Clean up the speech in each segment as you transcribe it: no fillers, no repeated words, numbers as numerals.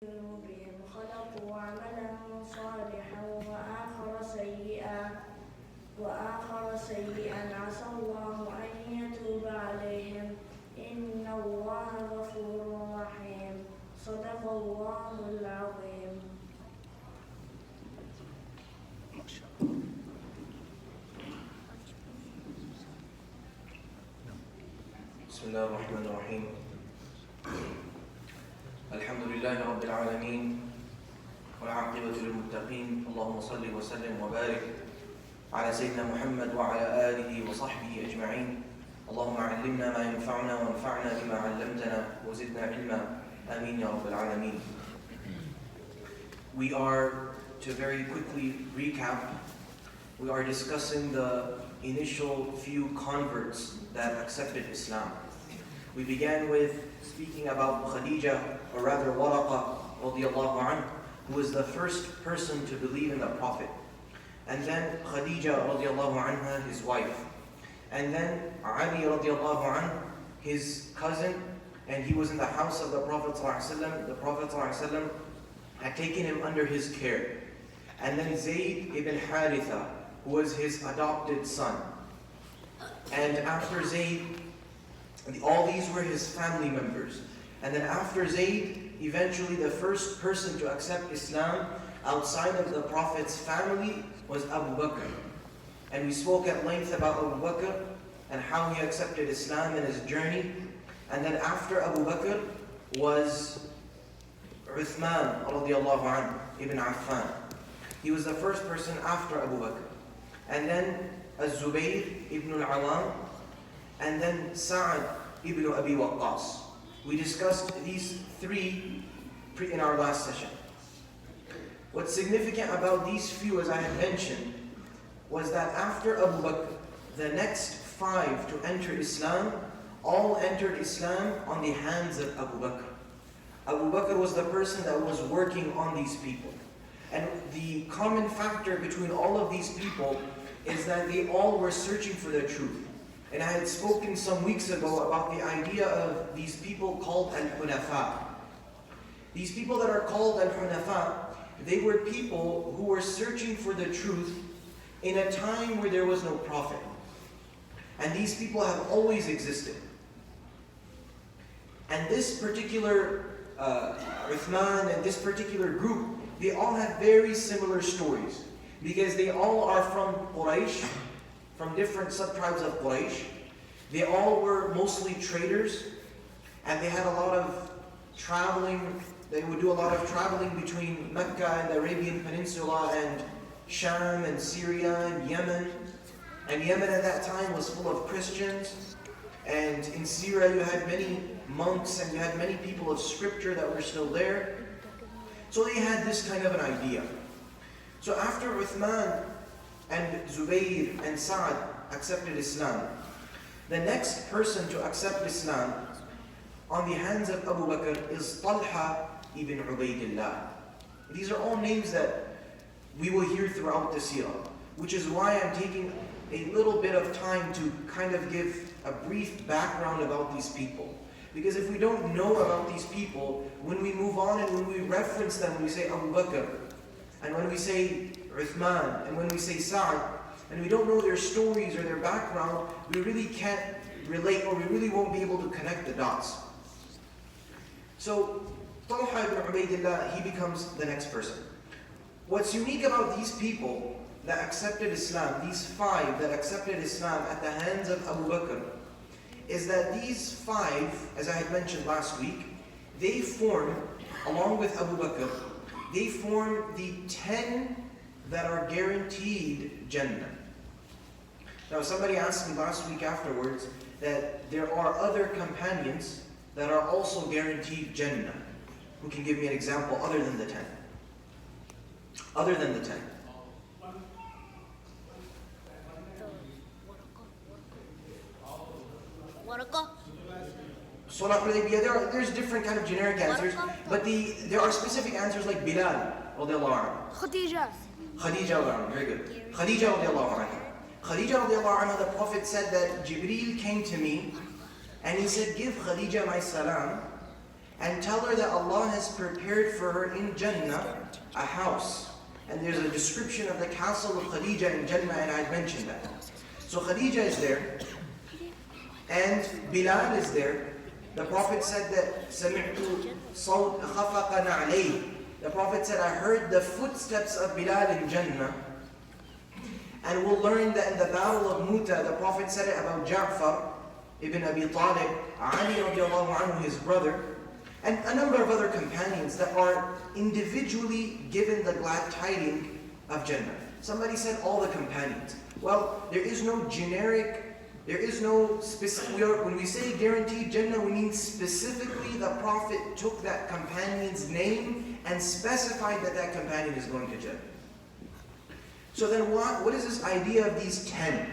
ذنوبهم خلطوا عملا صالحا وآخر سيئا عسى الله أن يتوب عليهم إن الله غفور رحيم صدق الله العظيم. بسم الله الرحمن الرحيم. الحمد لله رب العالمين والعاقبة للمتقين. اللهم صل وسلم وبارك على سيدنا محمد وعلى آله وصحبه أجمعين. اللهم علمنا ما ينفعنا وانفعنا بما علمتنا وزدنا علما. آمين يا رب العالمين. We are, to very quickly recap, we are discussing the initial few converts that accepted Islam. We began with speaking about Khadija, or rather Waraqa radiallahu anhu, who was the first person to believe in the Prophet. And then Khadija radiallahu anha, his wife. And then Ali radiallahu anhu, his cousin, and he was in the house of the Prophet ﷺ. The Prophet ﷺ had taken him under his care. And then Zayd ibn Haritha, who was his adopted son. And after Zayd, all these were his family members. And then after Zayd, eventually the first person to accept Islam outside of the Prophet's family was Abu Bakr. And we spoke at length about Abu Bakr and how he accepted Islam in his journey. And then after Abu Bakr was Uthman radiallahu anhu, ibn Affan. He was the first person after Abu Bakr. And then Az-Zubayr ibn al-Awam. And then Sa'ad ibn Abi Waqqas. We discussed these three in our last session. What's significant about these few, as I had mentioned, was that after Abu Bakr, the next five to enter Islam, all entered Islam on the hands of Abu Bakr. Abu Bakr was the person that was working on these people. And the common factor between all of these people is that they all were searching for the truth. And I had spoken some weeks ago about the idea of these people called Al-Hunafa. These people that are called Al-Hunafa, they were people who were searching for the truth in a time where there was no prophet. And these people have always existed. And this particular Uthman and this particular group, they all have very similar stories. Because they all are from Quraysh, from different sub-tribes of Quraysh. They all were mostly traders, and they had a lot of traveling. They would do a lot of traveling between Mecca and the Arabian Peninsula and Sham and Syria and Yemen. And Yemen at that time was full of Christians. And in Seerah you had many monks and you had many people of scripture that were still there. So they had this kind of an idea. So after Uthman and Zubayr and Sa'ad accepted Islam, the next person to accept Islam on the hands of Abu Bakr is Talha ibn Ubaydillah. These are all names that we will hear throughout the Seerah, which is why I'm taking a little bit of time to kind of give a brief background about these people. Because if we don't know about these people, when we move on and when we reference them, when we say Abu Bakr, and when we say Uthman, and when we say Sa'ad, and we don't know their stories or their background, we really can't relate, or we really won't be able to connect the dots. So, Talha ibn Ubaydillah, he becomes the next person. What's unique about these people that accepted Islam, these five that accepted Islam at the hands of Abu Bakr, is that these five, as I had mentioned last week, they form, along with Abu Bakr, they form the 10 that are guaranteed Jannah. Now somebody asked me last week afterwards that there are other companions that are also guaranteed Jannah. Who can give me an example other than the 10? Other than the 10. Salah Hudaybiyah, there's different kind of generic answers, but there are specific answers like Bilal radiallahu anhu. Khadija radiallahu anhu, very good. Khadija radiallahu anhu. Khadija radiallahu anhu, the Prophet said that Jibreel came to me and he said, give Khadija my salam and tell her that Allah has prepared for her in Jannah a house. And there's a description of the castle of Khadija in Jannah, and I mentioned that. So Khadija is there, and Bilal is there. The Prophet said that سَمِعْتُ صَوْتَ خَفَقًا عَلَيْهِ. The Prophet said, I heard the footsteps of Bilal in Jannah. And we'll learn that in the battle of Muta, the Prophet said it about Ja'far ibn Abi Talib, Ali radiallahu anhu, his brother, and a number of other companions that are individually given the glad tidings of Jannah. Somebody said all the companions. Well, there is no generic, there is no specific, when we say guaranteed Jannah, we mean specifically the Prophet took that companion's name and specified that that companion is going to Jannah. So then what is this idea of these 10?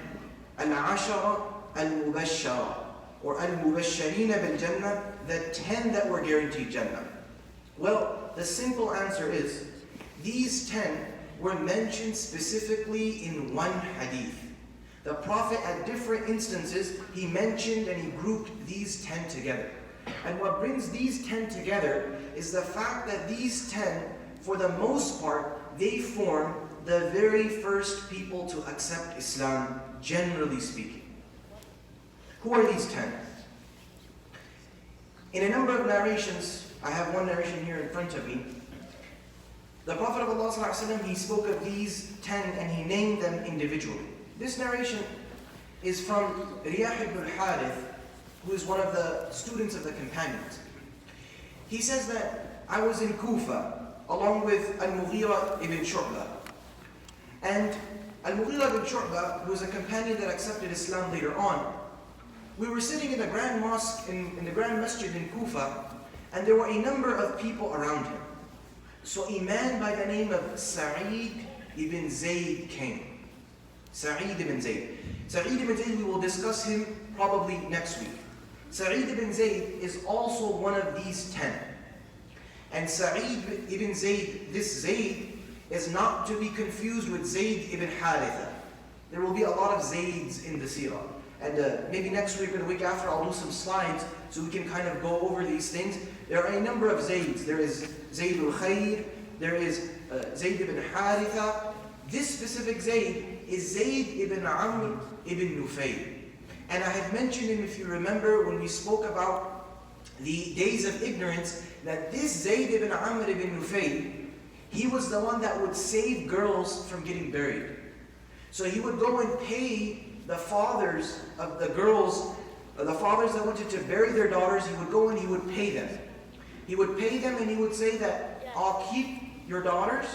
Al-Ashara al-Mubashshara, or al-Mubashsharina bil-Jannah, the 10 that were guaranteed Jannah. Well, the simple answer is, these 10 were mentioned specifically in one hadith. The Prophet at different instances, he mentioned and he grouped these 10 together. And what brings these 10 together is the fact that these 10, for the most part, they form the very first people to accept Islam, generally speaking. Who are these 10? In a number of narrations, I have one narration here in front of me, the Prophet of Allah ﷺ, he spoke of these 10 and he named them individually. This narration is from Riyah ibn al-Harith, who is one of the students of the companions. He says that I was in Kufa along with Al-Mughira ibn Shu'bah. And Al-Mughira ibn Shu'bah, who was a companion that accepted Islam later on, we were sitting in the Grand Mosque, in the Grand Masjid in Kufa, and there were a number of people around him. So a man by the name of Sa'id ibn Zayd came. Sa'id ibn Zayd. Sa'id ibn Zayd, we will discuss him probably next week. Sa'id ibn Zayd is also one of these 10. And Sa'id ibn Zayd, this Zayd, is not to be confused with Zayd ibn Haritha. There will be a lot of Zayds in the Seerah. And maybe next week or the week after I'll do some slides so we can kind of go over these things. There are a number of Zayds. There is Zayd al-Khayr, there is Zayd ibn Haritha. This specific Zayd is Zayd ibn Amr ibn Nufayl. And I had mentioned him, if you remember, when we spoke about the days of ignorance, that this Zayd ibn Amr ibn Nufayl, he was the one that would save girls from getting buried. So he would go and pay the fathers of the girls, the fathers that wanted to bury their daughters, he would go and he would pay them. He would pay them and he would say that, I'll keep your daughters.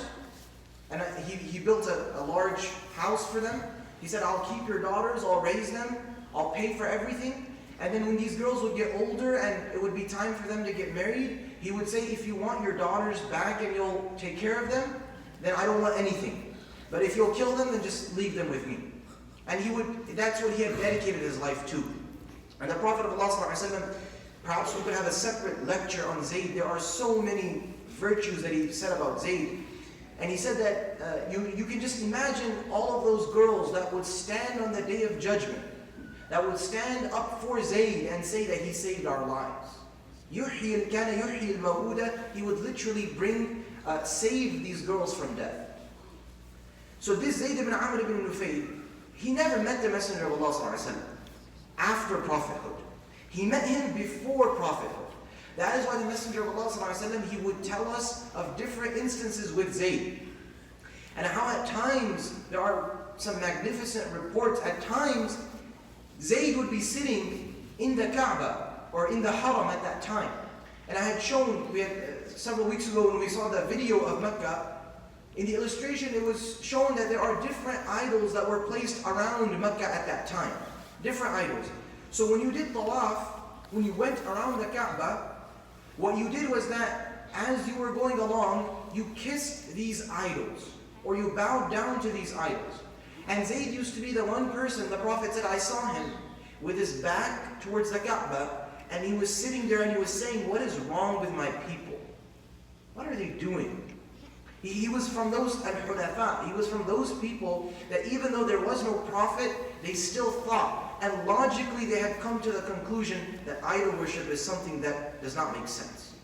And he built a large house for them. He said, I'll keep your daughters, I'll raise them, I'll pay for everything. And then when these girls would get older and it would be time for them to get married, he would say, if you want your daughters back and you'll take care of them, then I don't want anything. But if you'll kill them, then just leave them with me. And that's what he had dedicated his life to. And the Prophet of Allah ﷺ, perhaps we could have a separate lecture on Zayd. There are so many virtues that he said about Zayd. And he said that you can just imagine all of those girls that would stand on the Day of Judgment, that would stand up for Zayd and say that he saved our lives. He would literally save these girls from death. So this Zayd ibn Amr ibn Nufayl, he never met the Messenger of Allah ﷺ after prophethood. He met him before prophethood. That is why the Messenger of Allah ﷺ, he would tell us of different instances with Zayd. And how at times, there are some magnificent reports, at times, Zayd would be sitting in the Kaaba, or in the Haram at that time. And I had shown, several weeks ago when we saw the video of Mecca, in the illustration it was shown that there are different idols that were placed around Mecca at that time. Different idols. So when you did tawaf, when you went around the Kaaba, what you did was that as you were going along, you kissed these idols, or you bowed down to these idols. And Zayd used to be the one person, the Prophet said, I saw him with his back towards the Kaaba, and he was sitting there and he was saying, what is wrong with my people? What are they doing? He was from those al-Hunafa. He was from those people that even though there was no prophet, they still thought, and logically they had come to the conclusion that idol worship is something that does not make sense.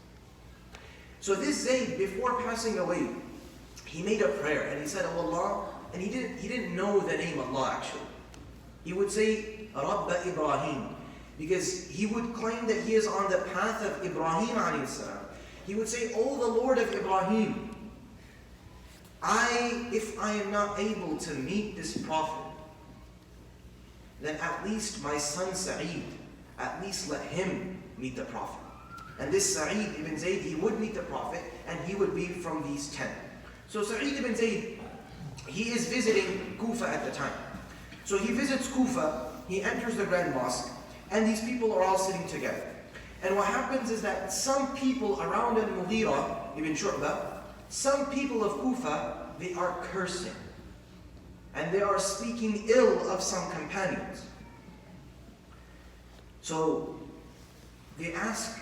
So this Zayd, before passing away, he made a prayer and he said, "Oh Allah," and he didn't know the name Allah actually. He would say, "Rabb Ibrahim," because he would claim that he is on the path of Ibrahim alayhi salam. He would say, "Oh, the Lord of Ibrahim, if I am not able to meet this prophet, then at least my son Sa'id, at least let him meet the prophet." And this Sa'id ibn Zayd, he would meet the prophet and he would be from these 10. So Sa'id ibn Zayd, he is visiting Kufa at the time. So he visits Kufa, he enters the Grand Mosque, and these people are all sitting together. And what happens is that some people around Al-Mughira ibn Shu'bah, some people of Kufa, they are cursing. And they are speaking ill of some companions. So they ask,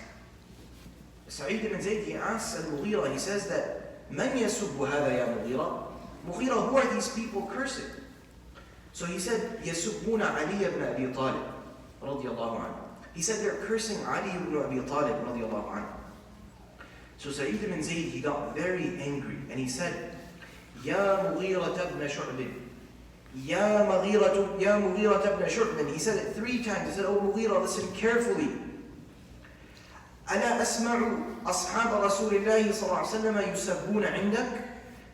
Sa'id ibn Zayd, he asks Al-Mughira, he says that, "Man yasubbu hada ya Mughira?" Mughira, who are these people cursing? So he said, "Yasubbuna Ali ibn Abi Talib, radiyallahu anhu." He said they're cursing Ali ibn Abi Talib, radiyallahu anhu. So Sa'id ibn Zayd, he got very angry and he said, "Ya Mughira ibn Shu'bah, Ya Mughira ibn Shu'bah." He said it 3 times. He said, "Oh Mughira, listen carefully. ألا أسمع أصحاب رسول الله صلى الله عليه وسلم يسبون عندك?"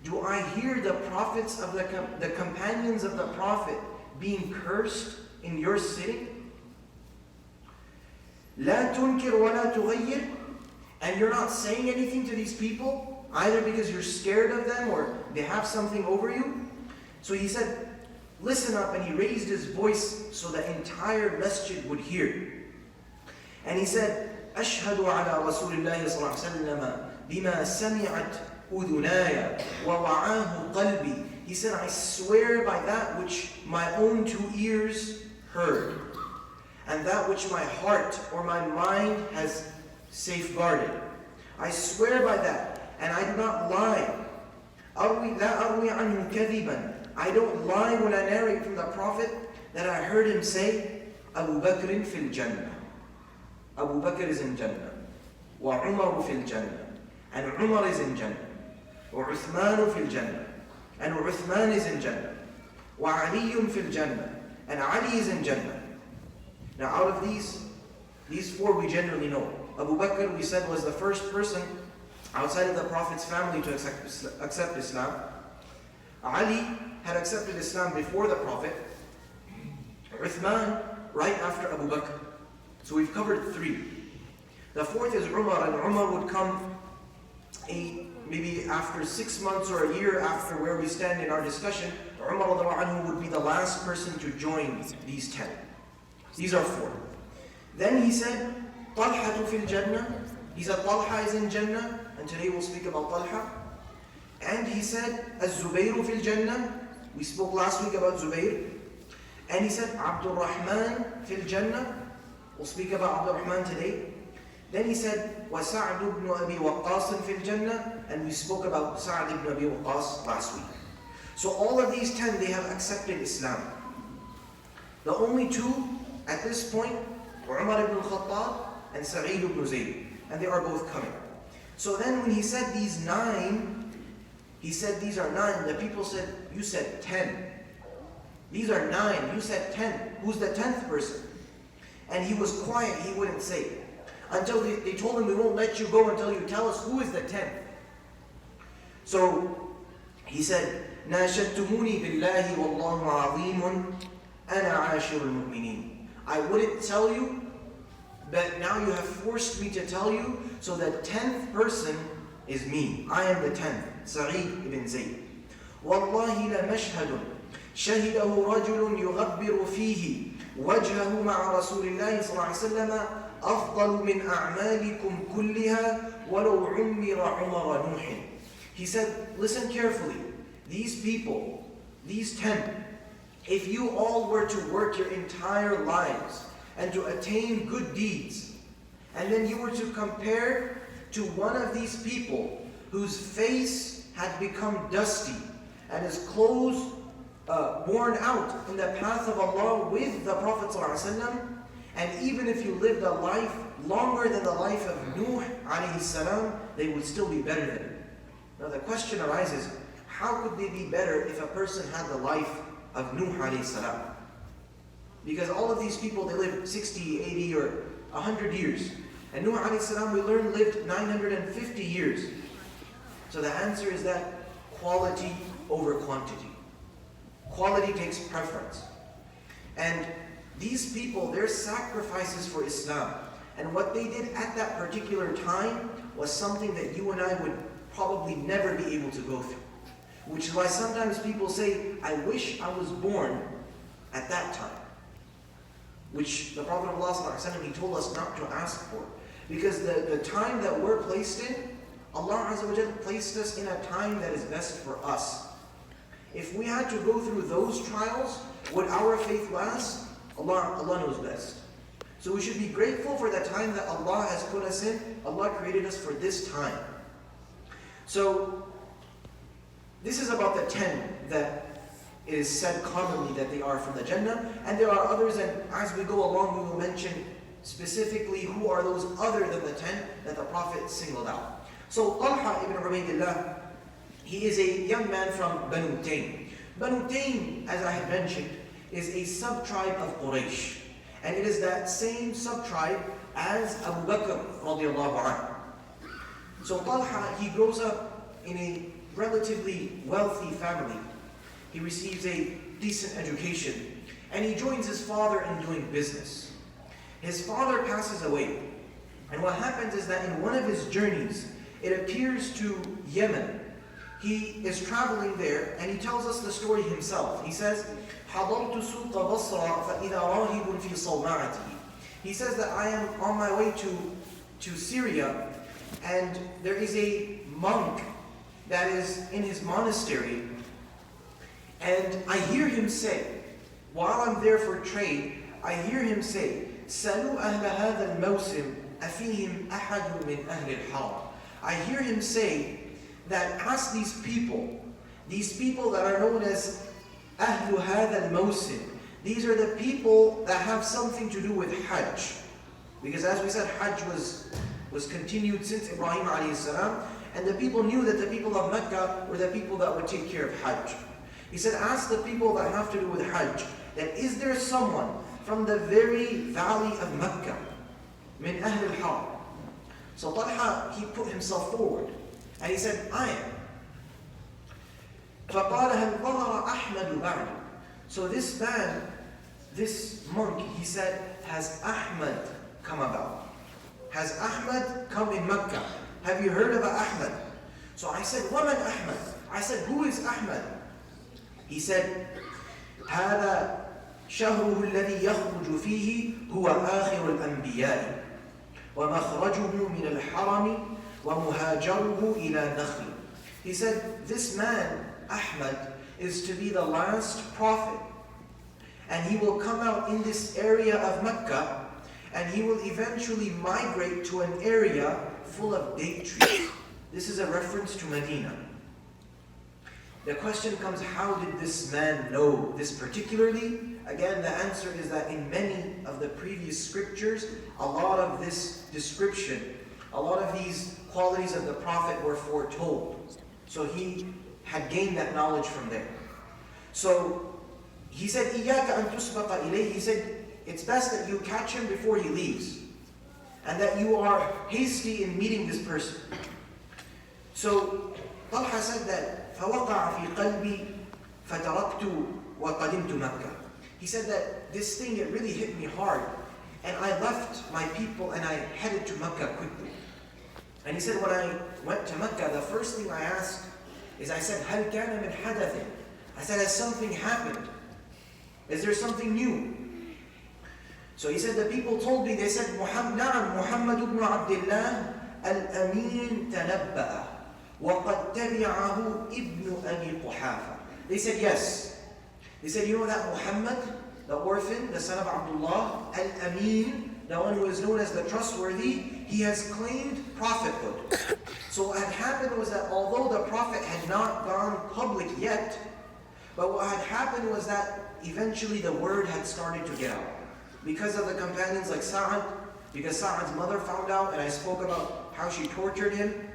Do I hear the prophets of the companions of the Prophet being cursed in your sitting? لا تنكر ولا تغير. And you're not saying anything to these people, either because you're scared of them or they have something over you. So he said, "Listen up," and he raised his voice so the entire masjid would hear. And he said, "أشهد على رسول الله صلى الله عليه وسلم بما سمعت أذناي ووعاه قلبي." He said, "I swear by that which my own 2 ears heard, and that which my heart or my mind has safeguarded. I swear by that, and I do not lie. لا أروي عنه كذبا. I don't lie when I narrate from the Prophet that I heard him say, Abu Bakr fil Jannah. Abu Bakr is in Jannah. Wa Umar fil Jannah. And Umar is in Jannah. Wa Uthman fil Jannah. And Uthman is in Jannah. Wa Ali fil Jannah. And Ali is in Jannah." Now out of these 4 we generally know. Abu Bakr, we said, was the first person outside of the Prophet's family to accept Islam. Ali had accepted Islam before the Prophet. Uthman, right after Abu Bakr. So we've covered 3. The 4th is Umar, and Umar would come maybe after 6 months or a year after where we stand in our discussion. Umar would be the last person to join these 10. These are 4. Then he said, "Talha fil Jannah." He said Talha is in Jannah, and today we'll speak about Talha. And he said, "Az-Zubayr fil Jannah." We spoke last week about Zubayr. And he said, "Abdul Rahman fil Jannah." We'll speak about Abdul Rahman today. Then he said, "Wa-Sa'd ibn Abi Waqqas fil Jannah." And we spoke about Sa'd ibn Abi Waqqas last week. So all of these 10, they have accepted Islam. The only 2 at this point were Umar ibn Khattab and Sa'id ibn Zayd. And they are both coming. So then when he said these 9, he said these are 9. The people said, "You said 10. These are 9. You said 10. Who's the 10th person?" And he was quiet. He wouldn't say. Until they told him, "We won't let you go until you tell us who is the 10th. So he said, "ناشدتموني بالله والله عظيم أنا عاشر المؤمنين." I wouldn't tell you, but now you have forced me to tell you, so the 10th person is me. I am the 10th, Sa'id ibn Zayd. وَاللَّهِ لَمَشْهَدٌ شَهِدَهُ رَجُلٌ يُغَبِّرُ فِيهِ وَجْهَهُ مَعَ رَسُولِ اللَّهِ صلى الله عليه وسلم أَفْضَلُ مِنْ أَعْمَالِكُمْ كُلِّهَا وَلَوْ عُمِّرَ عُمَرَ نُوحٍ. He said, listen carefully. These people, these 10, if you all were to work your entire lives and to attain good deeds, and then you were to compare to one of these people whose face had become dusty and his clothes worn out in the path of Allah with the Prophet ﷺ, and even if you lived a life longer than the life of Nuh alayhi salam, they would still be better than you. Now the question arises, how could they be better if a person had the life of Nuh alayhi salam? Because all of these people, they lived 60, 80, or 100 years. And Nuh alayhi salam, we learned, lived 950 years. So the answer is that quality over quantity. Quality takes preference. And these people, their sacrifices for Islam, and what they did at that particular time was something that you and I would probably never be able to go through. Which is why sometimes people say, I wish I was born at that time. Which the Prophet ﷺ, he told us not to ask for. Because the time that we're placed in, Allah Azza wa Jalla placed us in a time that is best for us. If we had to go through those trials, would our faith last? Allah knows best. So we should be grateful for the time that Allah has put us in. Allah created us for this time. So, this is about the 10 that is said commonly that they are from the Jannah. And there are others, and as we go along we will mention specifically who are those other than the 10 that the Prophet singled out. So Talha ibn Ubaydillah, he is a young man from Banu Taym. Banu Taym, as I had mentioned, is a sub-tribe of Quraysh. And it is that same sub-tribe as Abu Bakr radiallahu anhu. So Talha, he grows up in a relatively wealthy family. He receives a decent education. And he joins his father in doing business. His father passes away. And what happens is that in one of his journeys, it appears to Yemen. He is traveling there, and he tells us the story himself. He says, حَضَرْتُ سُوقَ بَصْرَ فَإِذَا رَاهِبٌ فِي صَوْمَعَتِهِ. He says that I am on my way to Syria, and there is a monk that is in his monastery, and I hear him say, while I'm there for trade, I hear him say, سَلُوا أَهْلَ هَذَا الْمَوْسِمِ أَفِيهِمْ أَحَدٌ مِّنْ أَهْلِ الْحَرَمِ. I hear him say that ask these people that are known as أهل هذا الموسم. These are the people that have something to do with Hajj. Because as we said, Hajj was continued since Ibrahim alayhi salam, and the people knew that the people of Mecca were the people that would take care of Hajj. He said, ask the people that have to do with Hajj, that is there someone from the very valley of Mecca, min أهل الحرم. So Talha, he put himself forward, and he said, I am. فَقَالَ هَلْ ظَهَرَ أَحْمَدُ بَعْدُ. So this man, this monk, he said, has Ahmad come about? Has Ahmad come in Mecca? Have you heard of Ahmad? So I said, وَمَنْ Ahmad? I said, who is Ahmad? He said, هَذَا شَهْرُهُ الَّذِي يَخْرُجُ فِيهِ هُوَ آخِرُ الْأَنْبِيَاءِ وَمَخْرَجُهُ مِنَ الْحَرَمِ وَمُهَاجَرُهُ إِلَى نَخْلٍ. He said, this man, Ahmad, is to be the last prophet. And he will come out in this area of Mecca, and he will eventually migrate to an area full of date trees. This is a reference to Medina. The question comes, how did this man know this particularly? Again, the answer is that in many of the previous scriptures, a lot of this description, a lot of these qualities of the Prophet were foretold. So he had gained that knowledge from there. So he said, إِيَّاكَ أَن تُسْبَقَ إِلَيْهِ. He said, it's best that you catch him before he leaves, and that you are hasty in meeting this person. So Talha said that, فَوَقَعَ فِي قَلْبِي فَتَرَكْتُ وَقَدِمْتُ مَكَّةَ. He said that this thing, it really hit me hard, and I left my people and I headed to Mecca quickly. And he said, when I went to Mecca, the first thing I asked is, I said, هَلْ كَانَ مِنْ حَدَثٍ? I said, has something happened? Is there something new? So he said, the people told me, they said, نعم محمد بن عبد الله الأمين تنبأ وقد تبعه ابن أبي قحافة. They said, yes. They said, you know that Muhammad, the orphan, the son of Abdullah, Al-Amin, the one who is known as the trustworthy, he has claimed prophethood. So what had happened was that although the prophet had not gone public yet, but what had happened was that eventually the word had started to get out. Because of the companions like Sa'ad, because Sa'ad's mother found out, and I spoke about how she tortured him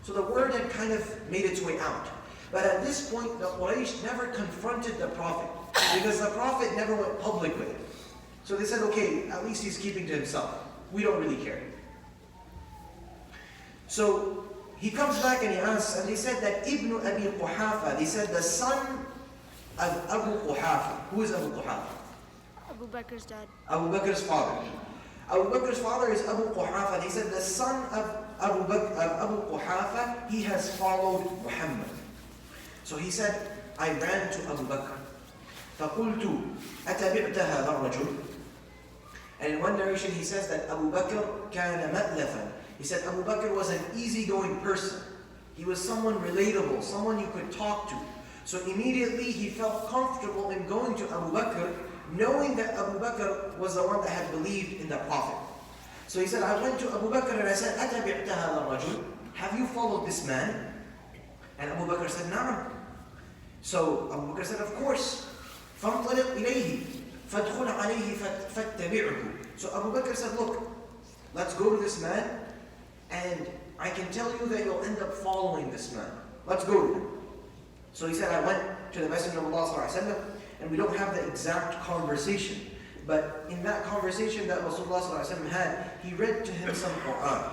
So the word had kind of made its way out. But at this point, the Quraysh never confronted the Prophet because the Prophet never went public with it. So they said, okay, at least he's keeping to himself. We don't really care. So he comes back and he asks, and they said that Ibn Abi Quhafa, they said the son of Abu Quhafa. Who is Abu Quhafa? Abu Bakr's dad. Abu Bakr's father. Abu Bakr's father is Abu Quhafa. They said the son of Abu Quhafa, he has followed Muhammad. So he said, I ran to Abu Bakr. فَقُلْتُ أَتَبِعْتَ هَذَا الرَّجُلِ. And in one narration he says that Abu Bakr كَانَ مَأْلَفًا. He said Abu Bakr was an easygoing person. He was someone relatable, someone you could talk to. So immediately he felt comfortable in going to Abu Bakr, knowing that Abu Bakr was the one that had believed in the Prophet. So he said, I went to Abu Bakr and I said, أَتَبِعْتَ هَذَا الرَّجُلِ. Have you followed this man? And Abu Bakr said, نعم. So Abu Bakr said, of course. فَانْطَلِقْ إِلَيْهِ فَادْخُلْ عَلَيْهِ فَاتَّبِعْهُ. So Abu Bakr said, look, let's go to this man, and I can tell you that you'll end up following this man. Let's go to him. So he said, I went to the Messenger of Allah ﷺ, and we don't have the exact conversation. But in that conversation that Rasulullah ﷺ had, he read to him some Quran.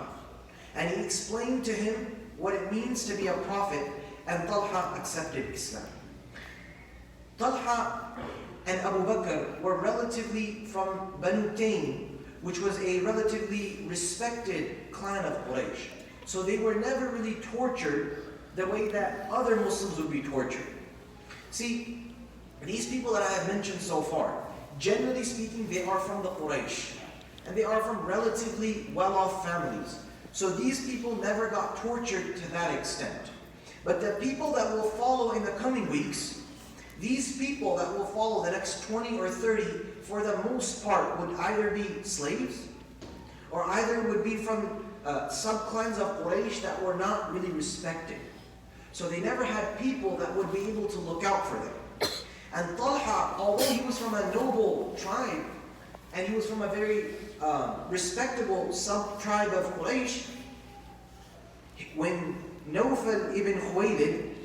And he explained to him what it means to be a prophet, and Talha accepted Islam. Talha and Abu Bakr were relatively from Banu Taym, which was a relatively respected clan of Quraysh. So they were never really tortured the way that other Muslims would be tortured. See, these people that I have mentioned so far, generally speaking, they are from the Quraysh. And they are from relatively well-off families. So these people never got tortured to that extent. But the people that will follow in the coming weeks, these people that will follow the next 20 or 30, for the most part, would either be slaves, or either would be from sub-clans of Quraysh that were not really respected. So they never had people that would be able to look out for them. And Talha, although he was from a noble tribe, and he was from a very respectable sub-tribe of Quraysh, when Nawfal ibn Khuwaylid,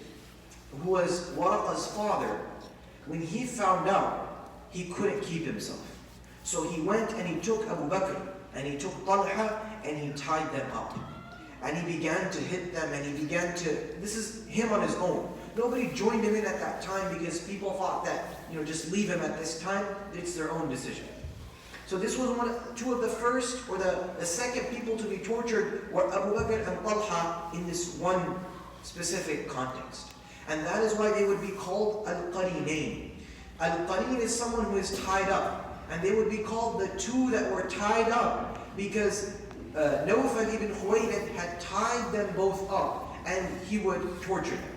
who was Waraqa's father, when he found out, he couldn't keep himself. So he went and he took Abu Bakr, and he took Talha, and he tied them up. And he began to hit them, and he began to, this is him on his own. Nobody joined him in at that time because people thought that, just leave him at this time, it's their own decision. So this was two of the first or the second people to be tortured were Abu Bakr and Talha in this one specific context. And that is why they would be called Al-Qarinayn. Al-Qarin is someone who is tied up. And they would be called the two that were tied up because Nawfal ibn Khuwaylid had tied them both up and he would torture them.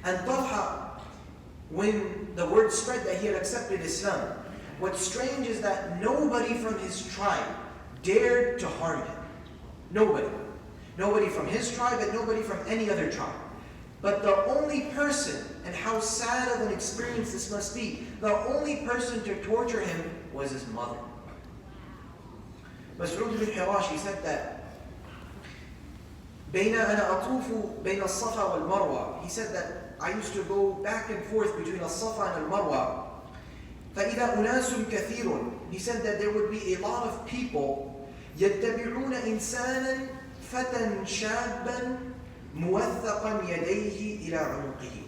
And Talha, when the word spread that he had accepted Islam, what's strange is that nobody from his tribe dared to harm him. Nobody. Nobody from his tribe and nobody from any other tribe. But the only person, and how sad of an experience this must be, the only person to torture him was his mother. Mas'ud bin Hirash, he said that, بَيْنَ أَنَا أَطُوفُ بَيْنَ الصَّفَا وَالْمَرْوَى. He said that I used to go back and forth between al-Safa and al-Marwa. فَإِذَا أُنَاسٌ كَثِيرٌ. He said that there would be a lot of people يَتَّبِعُونَ إِنسَانًا فَتًى شَابًا مُوَثَّقًا يَدَيْهِ إِلَى عُنُقِهِ.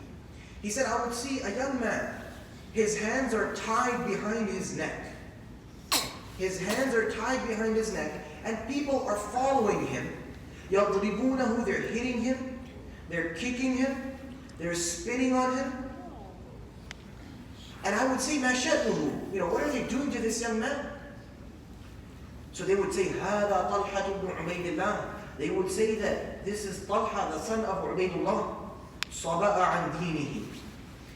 He said, I would see a young man. His hands are tied behind his neck. His hands are tied behind his neck, and people are following him. يَضْرِبُونَهُ. They're hitting him. They're kicking him. They're spitting on him. And I would say, مَا شَأْنُهُ. What are they doing to this young man? So they would say, هَذَا طَلْحَةُ بْنُ عُبَيْدِ اللَّهِ. They would say that this is Talha, the son of Ubaydullah. صَبَأَ عَنْ دِينِهِ.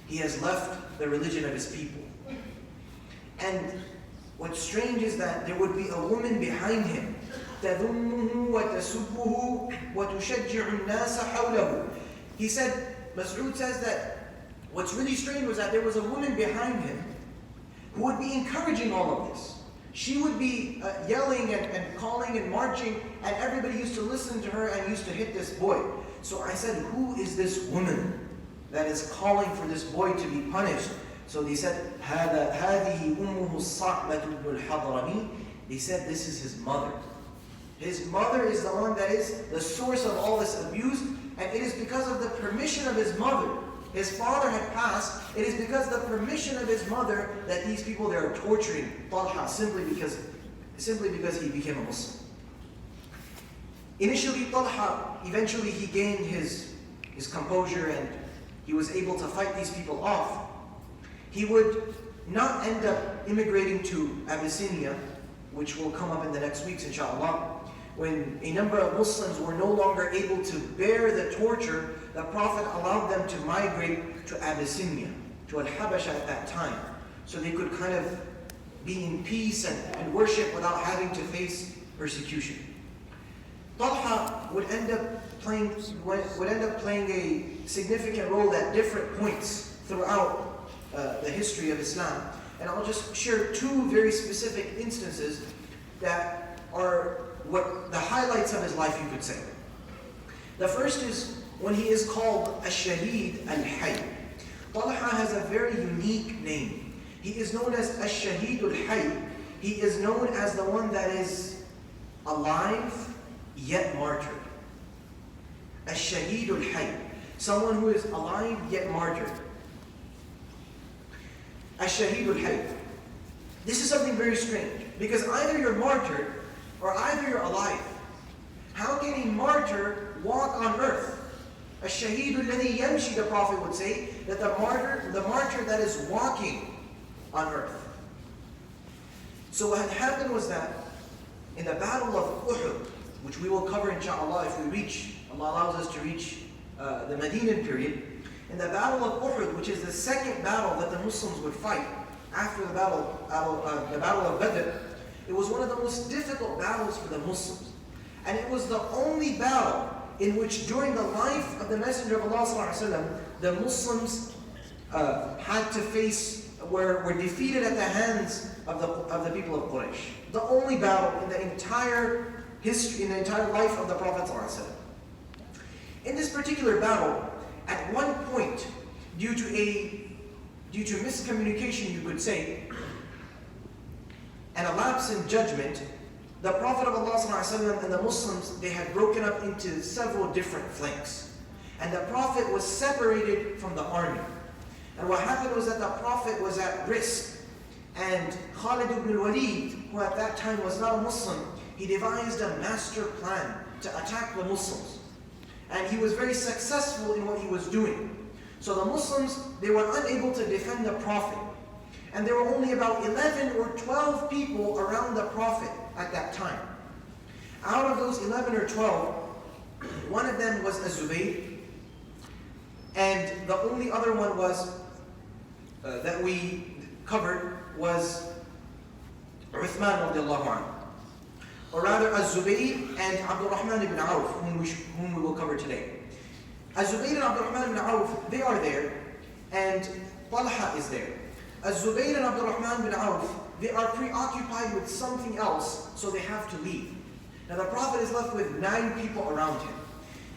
He has left the religion of his people. And what's strange is that there would be a woman behind him. تَذُمُّهُ وَتَسُبُّهُ وَتُشَجِّعُ النَّاسَ حَوْلَهُ. He said, Mas'ud says that what's really strange was that there was a woman behind him who would be encouraging all of this. She would be yelling and calling and marching, and everybody used to listen to her and used to hit this boy. So I said, who is this woman that is calling for this boy to be punished? So they said, هذه أمه الصعبة بن الحضرمي. They said, this is his mother. His mother is the one that is the source of all this abuse, and it is because of the permission of his mother. His father had passed. It is because of the permission of his mother that these people, they are torturing Talha simply because he became a Muslim. Initially, Talha, eventually he gained his composure and he was able to fight these people off. He would not end up immigrating to Abyssinia, which will come up in the next weeks, inshallah. When a number of Muslims were no longer able to bear the torture, the Prophet allowed them to migrate to Abyssinia, to Al-Habasha at that time, so they could kind of be in peace and worship without having to face persecution. Talha would end up playing a significant role at different points throughout the history of Islam. And I'll just share two very specific instances that are what the highlights of his life, you could say. The first is when he is called Ash-Shaheed Al-Hayy. Talha has a very unique name. He is known as Ash-Shaheed Al-Hayy. He is known as the one that is alive yet martyred. Ash-Shaheed Al-Hayy. Someone who is alive yet martyred. Ash-Shaheed Al-Hayy. This is something very strange, because either you're martyred or either you're alive. How can a martyr walk on earth? Ash-Shaheed alladhi yamshi, the Prophet would say, that the martyr that is walking on earth. So what had happened was that in the battle of Uhud, which we will cover inshallah if we reach, Allah allows us to reach the Medinan period. In the battle of Uhud, which is the second battle that the Muslims would fight after the battle of Badr, it was one of the most difficult battles for the Muslims. And it was the only battle in which during the life of the Messenger of Allah ﷺ, the Muslims had to face, were defeated at the hands of the people of Quraysh. The only battle in the entire history, in the entire life of the Prophet ﷺ. In this particular battle, at one point, due to miscommunication, you could say, and a lapse in judgment, the Prophet of Allah ﷺ and the Muslims, they had broken up into several different flanks. And the Prophet was separated from the army. And what happened was that the Prophet was at risk. And Khalid ibn al-Walid, who at that time was not a Muslim, he devised a master plan to attack the Muslims. And he was very successful in what he was doing. So the Muslims, they were unable to defend the Prophet. And there were only about 11 or 12 people around the Prophet at that time. Out of those 11 or 12, one of them was Az-Zubayr, and the only other one was that we covered was Uthman radiallahu anhu. Or rather, Az-Zubayr and Abdurrahman ibn Auf, whom we will cover today. Az-Zubayr and Abdurrahman ibn Auf, they are there, and Talha is there. Az-Zubayr and Abdurrahman ibn Auf, they are preoccupied with something else, so they have to leave. Now the Prophet is left with 9 people around him.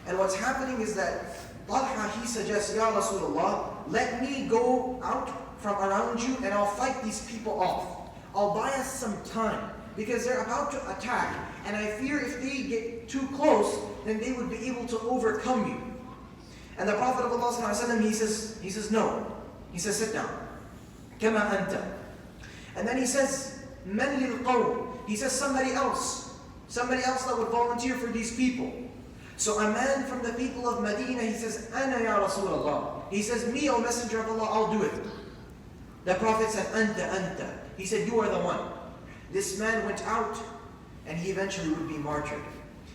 And what's happening is that Talha, he suggests, Ya Rasulullah, let me go out from around you and I'll fight these people off. I'll buy us some time, because they're about to attack, and I fear if they get too close, then they would be able to overcome you. And the Prophet of Allah ﷺ, he says no. He says, sit down. Kama anta. And then he says, man lil qawm. He says somebody else that would volunteer for these people. So a man from the people of Medina, he says, Ana ya Rasulullah. He says, me, O Messenger of Allah, I'll do it. The Prophet said, Anta. He said, you are the one. This man went out, and he eventually would be martyred.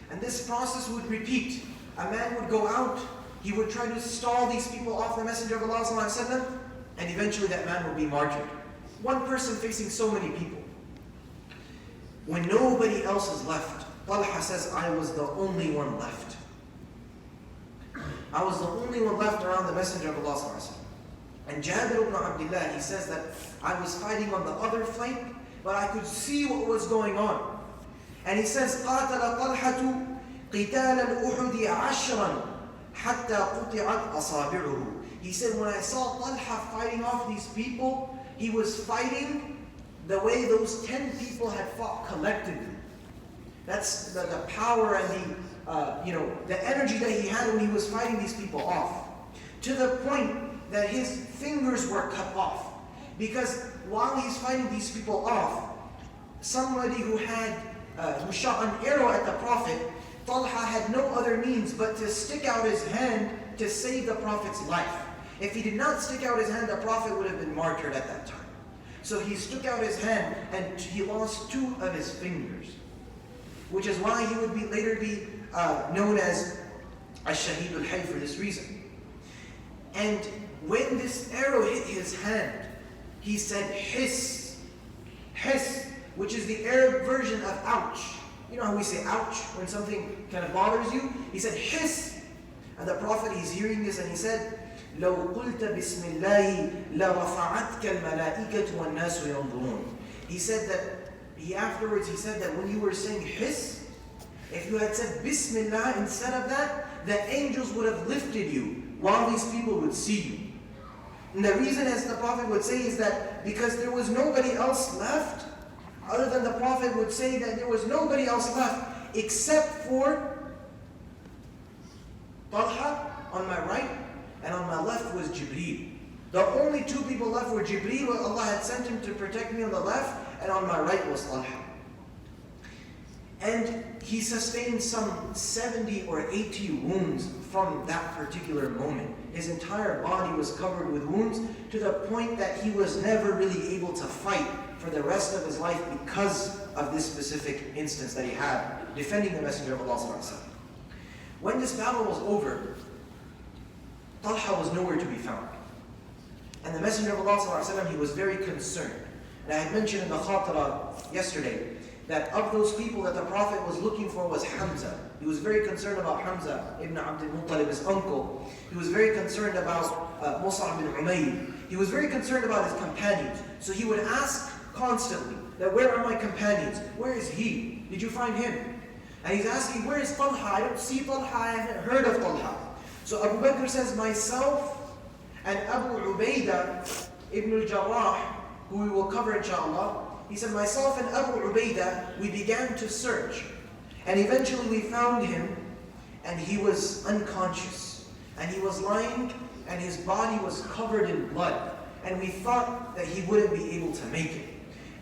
And this process would repeat. A man would go out, he would try to stall these people off the Messenger of Allah ﷺ, and eventually that man would be martyred. One person facing so many people. When nobody else is left, Talha says, I was the only one left. I was the only one left around the Messenger of Allah ﷺ. And Jabir ibn Abdullah, he says that I was fighting on the other flank, but I could see what was going on. And he says, قَاتَلَ طَلْحَةُ قِتَالَ الْأُحُدِ عَشْرًا حَتَّى قُطِعَتْ أَصَابِعُهُ. He said, when I saw Talha fighting off these people, he was fighting the way those 10 people had fought collectively. That's the power and the energy that he had when he was fighting these people off. To the point that his fingers were cut off. Because while he's fighting these people off, somebody who shot an arrow at the Prophet, Talha had no other means but to stick out his hand to save the Prophet's life. If he did not stick out his hand, the Prophet would have been martyred at that time. So he stuck out his hand and he lost 2 of his fingers, which is why he would later be known as Ash-Shahid al-Hayy for this reason. And when this arrow hit his hand, he said, hiss, hiss, which is the Arab version of ouch. You know how we say ouch when something kind of bothers you? He said, hiss. And the Prophet, he's hearing this and he said, لو قلت بسم الله لرفعتك الملائكة والناس ينظرون. He said that when you were saying hiss, if you had said Bismillah instead of that, the angels would have lifted you while these people would see you. And the reason, as the Prophet would say, is that because there was nobody else left, other than the Prophet would say that there was nobody else left except for Talha on my right, and on my left was Jibreel. The only 2 people left were Jibreel, where Allah had sent him to protect me on the left, and on my right was Talha. And he sustained some 70 or 80 wounds from that particular moment. His entire body was covered with wounds to the point that he was never really able to fight for the rest of his life because of this specific instance that he had defending the Messenger of Allah. When this battle was over, Talha was nowhere to be found. And the Messenger of Allah, he was very concerned. And I had mentioned in the Khatara yesterday that of those people that the Prophet was looking for was Hamza. He was very concerned about Hamza ibn Abdul Muttalib, his uncle. He was very concerned about Mus'ab bin Umayr. He was very concerned about his companions. So he would ask constantly that, where are my companions? Where is he? Did you find him? And he's asking, where is Talha? I don't see Talha. I haven't heard of Talha. So Abu Bakr says, myself and Abu Ubaidah ibn al-Jarrah, who we will cover inshallah, he said, myself and Abu Ubaidah, we began to search. And eventually we found him, and he was unconscious. And he was lying, and his body was covered in blood. And we thought that he wouldn't be able to make it.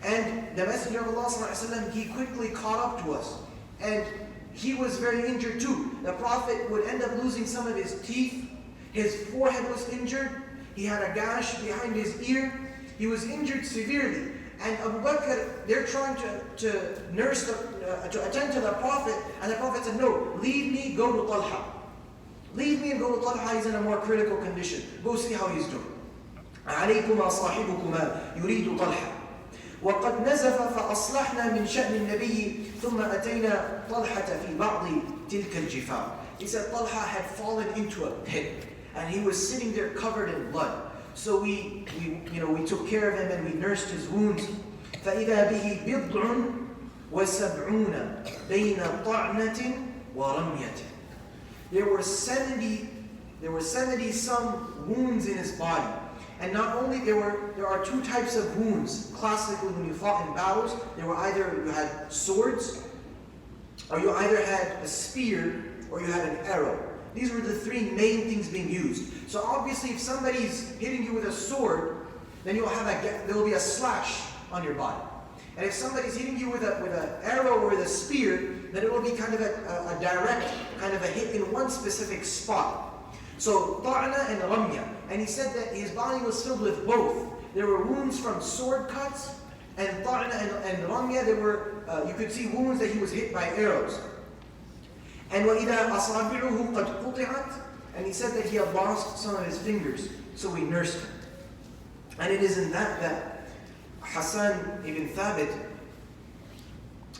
And the Messenger of Allah ﷺ, he quickly caught up to us. And he was very injured too. The Prophet would end up losing some of his teeth. His forehead was injured. He had a gash behind his ear. He was injured severely. And Abu Bakr, they're trying to nurse, to attend to the Prophet. And the Prophet said, no, leave me, go to Talha. Leave me and go to Talha. He's in a more critical condition. Go see how he's doing. عليكما صاحبكما يريد طلحة وقد نزف فأصلحنا من شأن النبي ثم أتينا طلحة في بعض تلك الجفاف. He said Talha had fallen into a pit and he was sitting there covered in blood. So we took care of him and we nursed his wounds. فإذا به بضع وسبعون بين طعنة ورمية. There were 70 some wounds in his body. And not only there are 2 types of wounds. Classically, when you fought in battles, there were either you had swords, or you either had a spear, or you had an arrow. These were the 3 main things being used. So obviously, if somebody's hitting you with a sword, then there will be a slash on your body. And if somebody's hitting you with an arrow or with a spear, then it will be kind of a direct kind of a hit in one specific spot. So ta'na and ramya. And he said that his body was filled with both. There were wounds from sword cuts, and ta'na and ramya, there were, you could see wounds that he was hit by arrows. And وَإِذَا أَصَابِعُهُ قَدْ قُطِعَتْ. And he said that he had lost some of his fingers, so we nursed him. And it is in that Hassan ibn Thabit,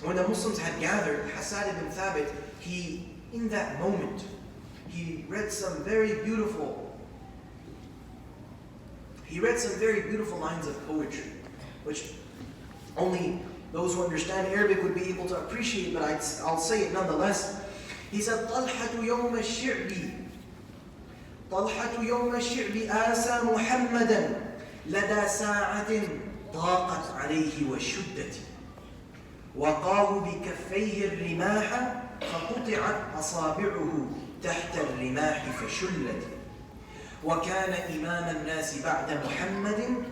when the Muslims had gathered, Hassan ibn Thabit, in that moment, he read some very beautiful lines of poetry, which Only those who understand Arabic would be able to appreciate it, but I'll say it nonetheless. He said, طلحة يوم الشعب طلحة يوم الشعب آسى محمدا لدى ساعة ضاقت عليه وشدت وقاه بكفيه الرماح فقطعت أصابعه تحت الرماح فشلت وكان إمام الناس بعد محمد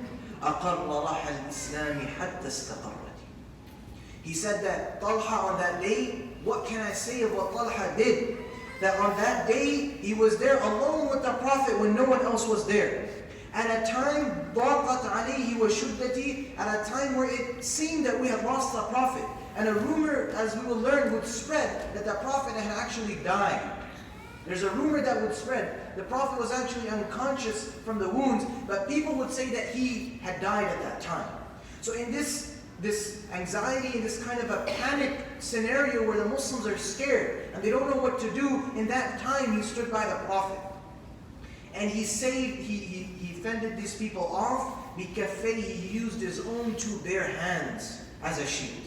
أقر رحى الإسلام حتى استقرت. He said that Talha on that day, what can I say of what Talha did? That on that day, he was there alone with the Prophet when no one else was there. At a time, ضاقت عليه وشدتي, at a time where it seemed that we had lost the Prophet. And a rumor, as we will learn, would spread that the Prophet had actually died. There's a rumor that would spread. The Prophet was actually unconscious from the wounds, but people would say that he had died at that time. So in this anxiety, in this kind of a panic scenario where the Muslims are scared and they don't know what to do, in that time he stood by the Prophet. And he fended these people off. He used his own two bare hands as a shield.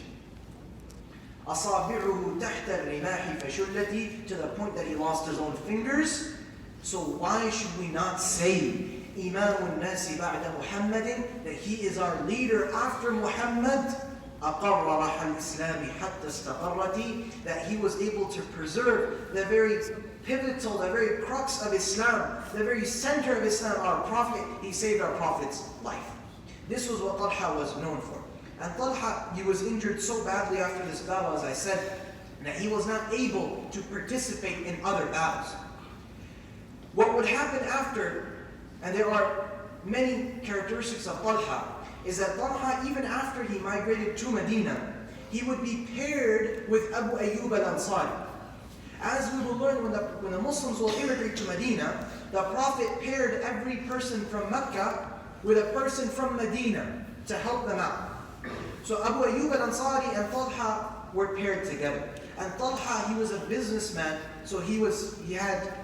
أصابعه تحت الرماح فشلت, to the point that he lost his own fingers. So why should we not say إمام الناس بعد محمد, that he is our leader after Muhammad, أقر رحى الإسلام حتى استقرت, that he was able to preserve the very pivotal, the very crux of Islam, the very center of Islam, our Prophet. He saved our Prophet's life. This was what Talha was known for. And Talha, he was injured so badly after this battle, as I said, that he was not able to participate in other battles. What would happen after, and there are many characteristics of Talha, is that Talha, even after he migrated to Medina, he would be paired with Abu Ayyub al-Ansari. As we will learn, when the Muslims will immigrate to Medina, the Prophet paired every person from Mecca with a person from Medina to help them out. So Abu Ayyub al-Ansari and Talha were paired together. And Talha, he was a businessman, so he had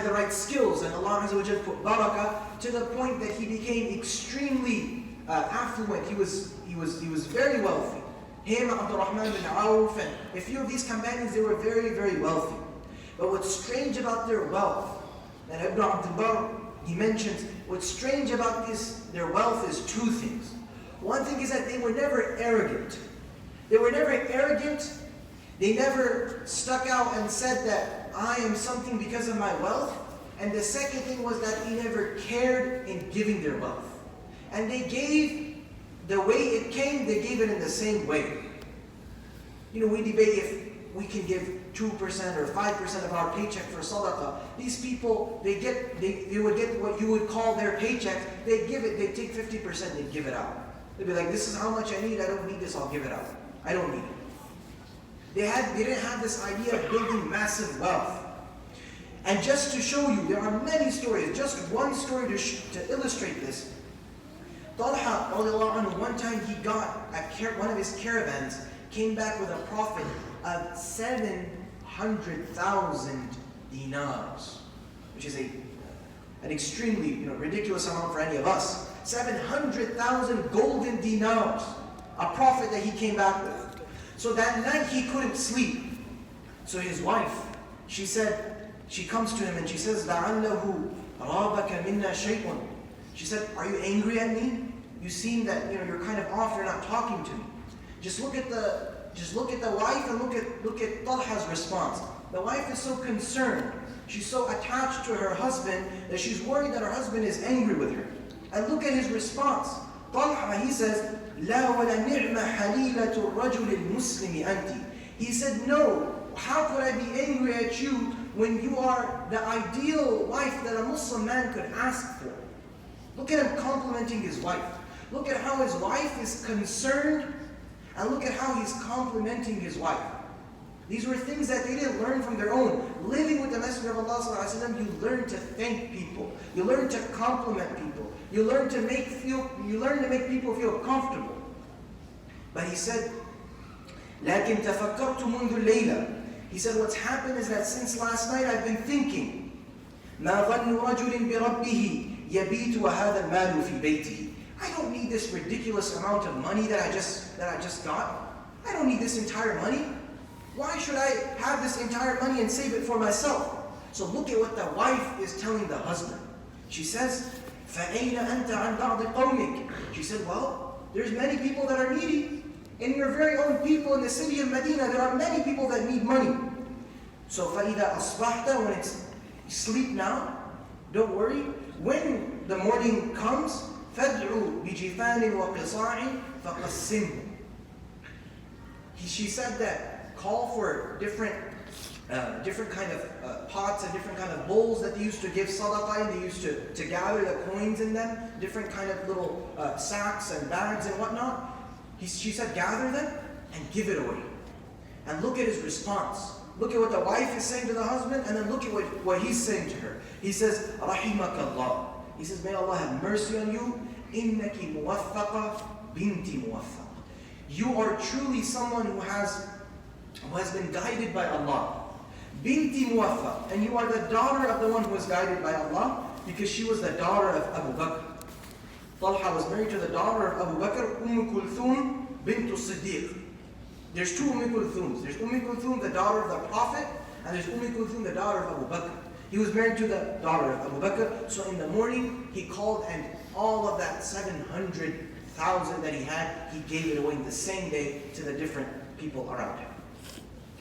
the right skills, and Allah Azza wa Jal put barakah to the point that he became extremely affluent. He was very wealthy. Him, Abdurrahman bin Auf, and a few of these companions, they were very, very wealthy. But what's strange about their wealth, and Ibn Abdul Barr, he mentions, what's strange about their wealth is two things. One thing is that they were never arrogant. They were never arrogant. They never stuck out and said that I am something because of my wealth. And the second thing was that they never cared in giving their wealth. And they gave the way it came, they gave it in the same way. You know, we debate if we can give 2% or 5% of our paycheck for sadaqah. These people, they would get what you would call their paycheck. They take 50%, they give it out. They'd be like, this is how much I need, I don't need this, I'll give it out. I don't need it. They didn't have this idea of building massive wealth. And just to show you, there are many stories, just one story to illustrate this. Talha, one time he got one of his caravans, came back with a profit of 700,000 dinars, which is an extremely ridiculous amount for any of us. 700,000 golden dinars, a profit that he came back with. So that night he couldn't sleep. So his wife, she comes to him and she says, لَعَلَّهُ رَابَكَ مِنَّا شَيْءٌ. She said, are you angry at me? You seem that you're kind of off, you're not talking to me. Just look at the wife and look at Talha's response. The wife is so concerned. She's so attached to her husband that she's worried that her husband is angry with her. And look at his response. Talha, he says, لا ولا نعم حليلة الرجل المسلم أنت. He said, no, how could I be angry at you when you are the ideal wife that a Muslim man could ask for? Look at him complimenting his wife. Look at how his wife is concerned, and look at how he's complimenting his wife. These were things that they didn't learn from their own. Living with the Messenger of Allah ﷺ, you learn to thank people. You learn to compliment people. You learn to make people feel comfortable. But he said, لكن تفكرت منذ الليلة. He said, what's happened is that since last night I've been thinking, ما ظن رجل بربه يبيت وهذا المال في بيته. I don't need this ridiculous amount of money that I just got. I don't need this entire money. Why should I have this entire money and save it for myself? So look at what the wife is telling the husband. She says, فَأَيْنَ أَنْتَ عَنْ بَعْضِ قَوْمِكَ. She said, well, there's many people that are needy. In your very own people in the city of Medina, there are many people that need money. So فَإِذَا أَصْبَحْتَ, when it's sleep now, don't worry. When the morning comes, فَادْعُوا بِجِفَانٍ وَقِصَاعٍ فَقَسِّمْهُ. She said that call for different kind of pots and different kind of bowls that they used to give sadaqah and they used to gather the coins in them, different kind of little sacks and bags and whatnot. She said, gather them and give it away. And look at his response. Look at what the wife is saying to the husband, and then look at what he's saying to her. He says, Rahimakallah. He says, may Allah have mercy on you. Innaki muwaffaqa binti muwaffaqa. You are truly someone who has been guided by Allah. Binti muwaffaq. And you are the daughter of the one who was guided by Allah, because she was the daughter of Abu Bakr. Talha was married to the daughter of Abu Bakr, Kulthum bint Siddiq. There's two Kulthums. There's Kulthum, the daughter of the Prophet, and there's Kulthum, the daughter of Abu Bakr. He was married to the daughter of Abu Bakr. So in the morning, he called, and all of that 700,000 that he had, he gave it away the same day to the different people around him.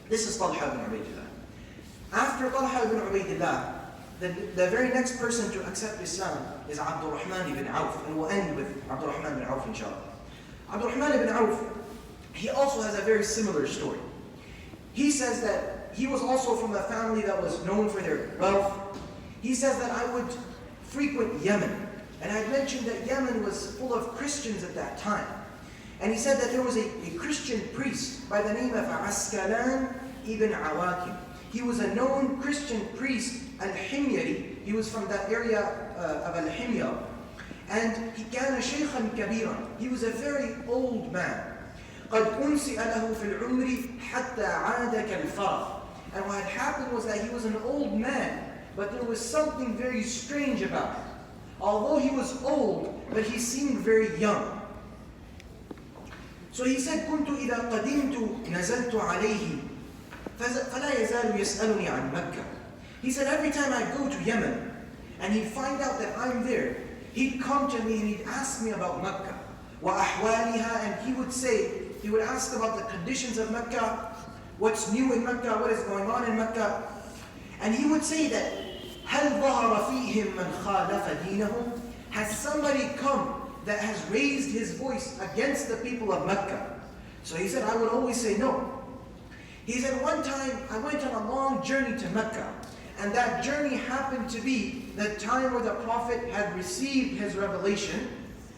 This is Talha ibn Ubaydillah. After Talha ibn Ubaydillah, the very next person to accept Islam is Abdurrahman ibn Auf. And we'll end with Abdurrahman ibn Auf, inshallah. Abdurrahman ibn Auf, he also has a very similar story. He says that he was also from a family that was known for their wealth. He says that I would frequent Yemen. And I mentioned that Yemen was full of Christians at that time. And he said that there was a Christian priest by the name of Askalan ibn Awakim. He was a known Christian priest, Al-Himyari. He was from that area of Al-Himyar. And he كان شيخا كبيرا. He was a very old man. قد أنسئ له في العمر حتى عاد كالفرخ. And what had happened was that he was an old man, but there was something very strange about him. Although he was old, but he seemed very young. So he said, كنت إذا قدمت نزلت عليه فلا يزال يسألني عن مكة. He said, every time I go to Yemen, and he'd find out that I'm there, he'd come to me and he'd ask me about Mecca. وأحوالها, and he would ask about the conditions of Mecca, what's new in Mecca, what is going on in Mecca. And he would say that, هل ظهر فيهم من خالف دينهم? Has somebody come that has raised his voice against the people of Mecca? So he said, I would always say no. He said, one time I went on a long journey to Mecca, and that journey happened to be the time where the Prophet had received his revelation,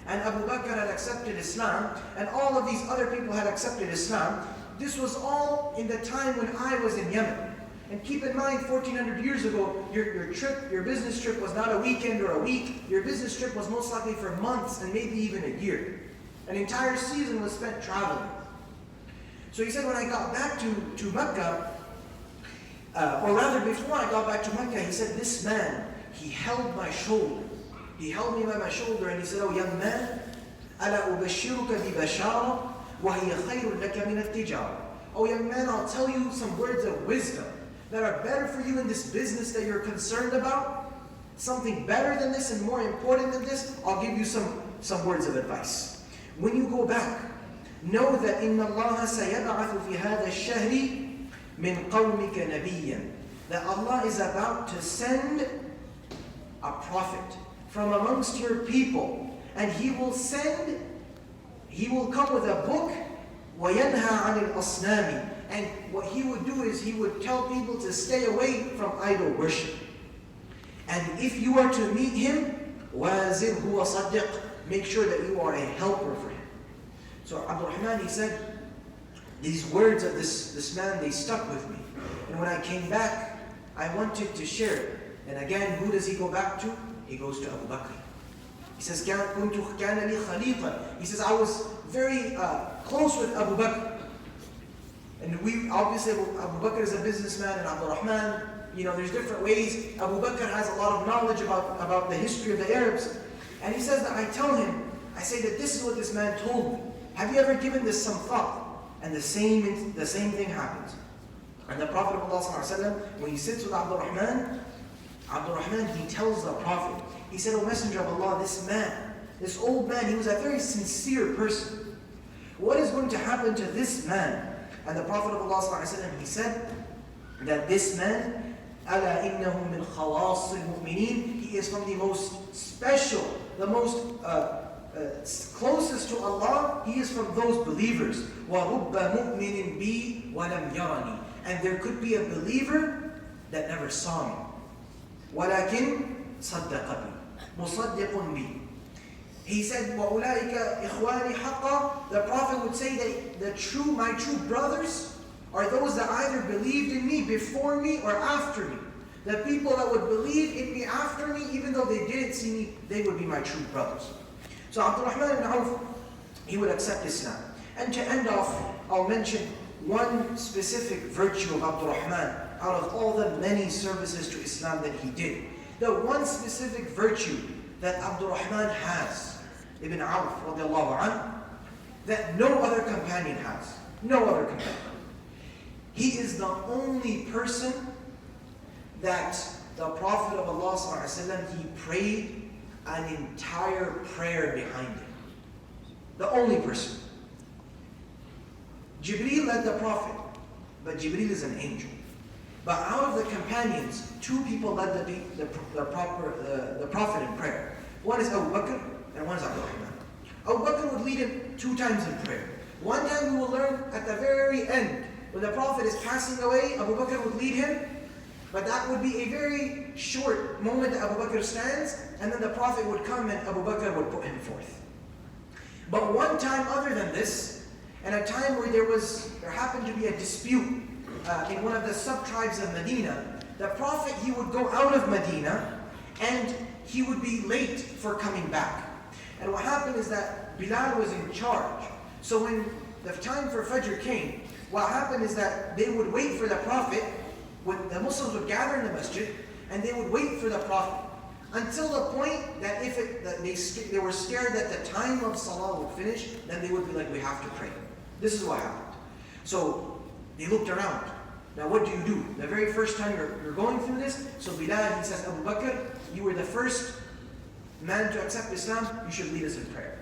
and Abu Bakr had accepted Islam, and all of these other people had accepted Islam. This was all in the time when I was in Yemen. And keep in mind, 1400 years ago, your business trip was not a weekend or a week. Your business trip was most likely for months and maybe even a year. An entire season was spent traveling. So he said, when I got back to Mecca, or rather before I got back to Mecca, he said, this man, he held my shoulder. He held me by my shoulder and he said, oh young man, أَلَا أُبَشِّرُكَ بِبَشَارَةٍ وَهِيَ خَيْرٌ لَكَ مِنَ التِّجَارَةِ. Oh young man, I'll tell you some words of wisdom that are better for you in this business that you're concerned about. Something better than this and more important than this, I'll give you some words of advice. When you go back, know that إِنَّ اللَّهَ سَيَبْعَثُ فِي هَذَا الشَّهْرِ مِنْ قَوْمِكَ نَبِيًّا. That Allah is about to send a prophet from amongst your people, and He will come with a book, وَيَنْهَى عَنِ الْأَصْنَامِ. And what He would do is He would tell people to stay away from idol worship. And if you are to meet Him, وَازِرْهُ وَصَدِّقْ, make sure that you are a helper for Him. So Abdurrahman, he said, these words of this man, they stuck with me. And when I came back, I wanted to share it. And again, who does he go back to? He goes to Abu Bakr. He says, كَانَ لِي خَلِيقًا. He says, I was very close with Abu Bakr. And obviously, Abu Bakr is a businessman, and Abdurrahman, there's different ways. Abu Bakr has a lot of knowledge about the history of the Arabs. And he says that I tell him, I say that this is what this man told me. Have you ever given this some thought? And the same thing happens. And the Prophet of Allah ﷺ, when he sits with Abdul Rahman, he tells the Prophet, he said, "O Messenger of Allah, this man, this old man, he was a very sincere person. What is going to happen to this man?" And the Prophet of Allah ﷺ, he said that this man, أَلَا إِنَّهُ مِنْ خَوَاصِ الْمُؤْمِنِينَ, he is from the most special, the most closest to Allah, he is from those believers. وَرُبَّ مُؤْمِنٍ بِي وَلَمْ يَرَنِي, and there could be a believer that never saw me. وَلَكِنْ صَدَّقَنِي مُصَدِّقٌ بِي. He said, وَأُولَٰئِكَ إِخْوَانِي حَقًّا, the Prophet would say that my true brothers are those that either believed in me before me or after me. The people that would believe in me after me, even though they didn't see me, they would be my true brothers. So Abdul Rahman ibn Auf, he would accept Islam. And to end off, I'll mention one specific virtue of Abdul Rahman out of all the many services to Islam that he did. The one specific virtue that Abdul Rahman has, Ibn Auf radiallahu anhu, that no other companion has. No other companion. He is the only person that the Prophet of Allah ﷺ, he prayed an entire prayer behind him. The only person. Jibreel led the Prophet, but Jibreel is an angel. But out of the companions, 2 people led the Prophet in prayer. One is Abu Bakr and one is Abdul Rahman. Abu Bakr would lead him 2 times in prayer. One time we will learn at the very end, when the Prophet is passing away, Abu Bakr would lead him, but that would be a very short moment that Abu Bakr stands, and then the Prophet would come and Abu Bakr would put him forth. But one time other than this, and a time where there happened to be a dispute in one of the sub-tribes of Medina, the Prophet, he would go out of Medina and he would be late for coming back. And what happened is that Bilal was in charge. So when the time for Fajr came, what happened is that they would wait for the Prophet. When the Muslims would gather in the masjid and they would wait for the Prophet until the point that they were scared that the time of Salah would finish, then they would be like, we have to pray. This is what happened. So they looked around. Now what do you do? The very first time you're going through this, so Bilal, he says, Abu Bakr, you were the first man to accept Islam, you should lead us in prayer.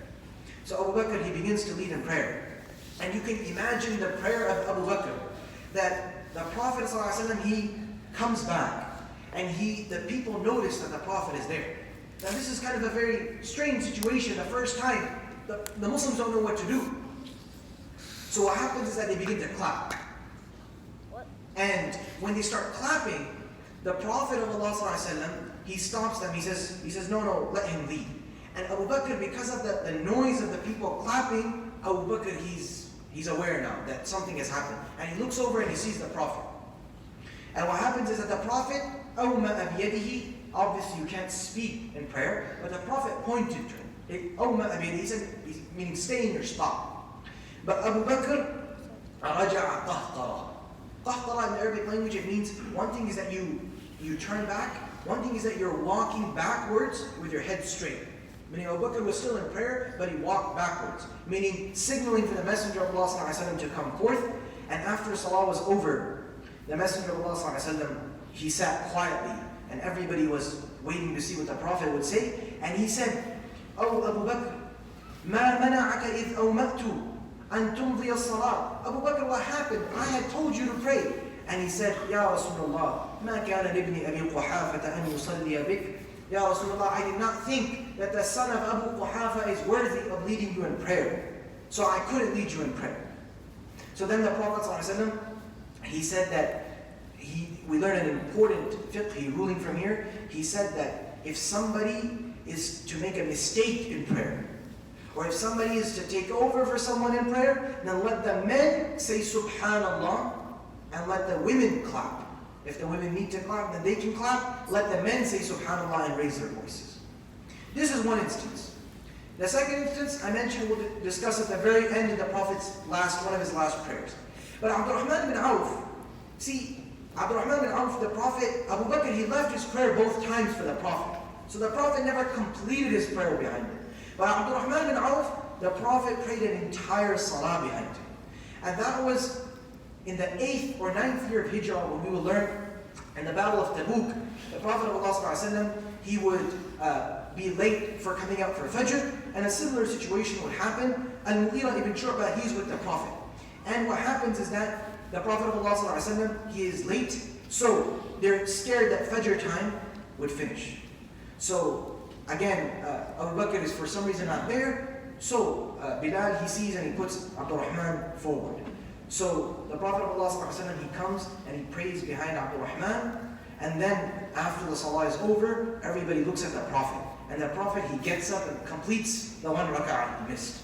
So Abu Bakr, he begins to lead in prayer. And you can imagine the prayer of Abu Bakr, that the Prophet ﷺ, he comes back and the people notice that the Prophet is there. Now this is kind of a very strange situation. The first time, the Muslims don't know what to do. So what happens is that they begin to clap. And when they start clapping, the Prophet of Allah ﷺ, he stops them. He says, no, let him lead. And Abu Bakr, because of the noise of the people clapping, Abu Bakr, he's aware now that something has happened. And he looks over and he sees the Prophet. And what happens is that the Prophet, أَوْمَأَ بِيَدِهِ, obviously you can't speak in prayer, but the Prophet pointed to him. أَوْمَأَ بِيَدِهِ, he said, meaning stay in your spot. But Abu Bakr, رَجَعَ قَهْطَرًا. Qahtara in the Arabic language, it means one thing is that you turn back, one thing is that you're walking backwards with your head straight. Meaning Abu Bakr was still in prayer, but he walked backwards. Meaning signaling for the Messenger of Allah ﷺ to come forth. And after Salah was over, the Messenger of Allah ﷺ, he sat quietly. And everybody was waiting to see what the Prophet would say. And he said, "Oh Abu Bakr, مَا مَنَعَكَ إِذْ أَوْمَأْتُ أَن تُمْضِيَ الصَّلَاةِ." Abu Bakr, what happened? I had told you to pray. And he said, "Ya Rasulullah, مَا كَانَ لِبْنِ أَبِي قُحَافَةَ أَن يُصَلِّيَ بِكَ." Ya Rasulullah, I did not think that the son of Abu Quhafa is worthy of leading you in prayer. So I couldn't lead you in prayer. So then the Prophet ﷺ, he said that, we learn an important fiqh ruling from here. He said that if somebody is to make a mistake in prayer, or if somebody is to take over for someone in prayer, then let the men say Subhanallah, and let the women clap. If the women need to clap, then they can clap. Let the men say Subhanallah and raise their voices. This is one instance. The second instance, I mentioned, we'll discuss at the very end of the Prophet's one of his last prayers. But Abdul Rahman ibn Auf, Abdul Rahman ibn Auf, the Prophet, Abu Bakr, he left his prayer both times for the Prophet. So the Prophet never completed his prayer behind him. But Abdurrahman bin Auf, the Prophet prayed an entire salah behind him. And that was in the 8th or 9th year of Hijrah, when we will learn in the Battle of Tabuk, the Prophet of Allah, he would be late for coming out for Fajr, and a similar situation would happen. Al-Mughira ibn Shu'bah, he's with the Prophet. And what happens is that the Prophet of Allah, he is late, so they're scared that Fajr time would finish. So again, Abu Bakr is for some reason not there, so Bilal, he sees and he puts Abdurrahman forward. So the Prophet of Allah, he comes and he prays behind Abdurrahman, and then after the salah is over, everybody looks at the Prophet. And the Prophet, he gets up and completes the 1 rak'ah he missed.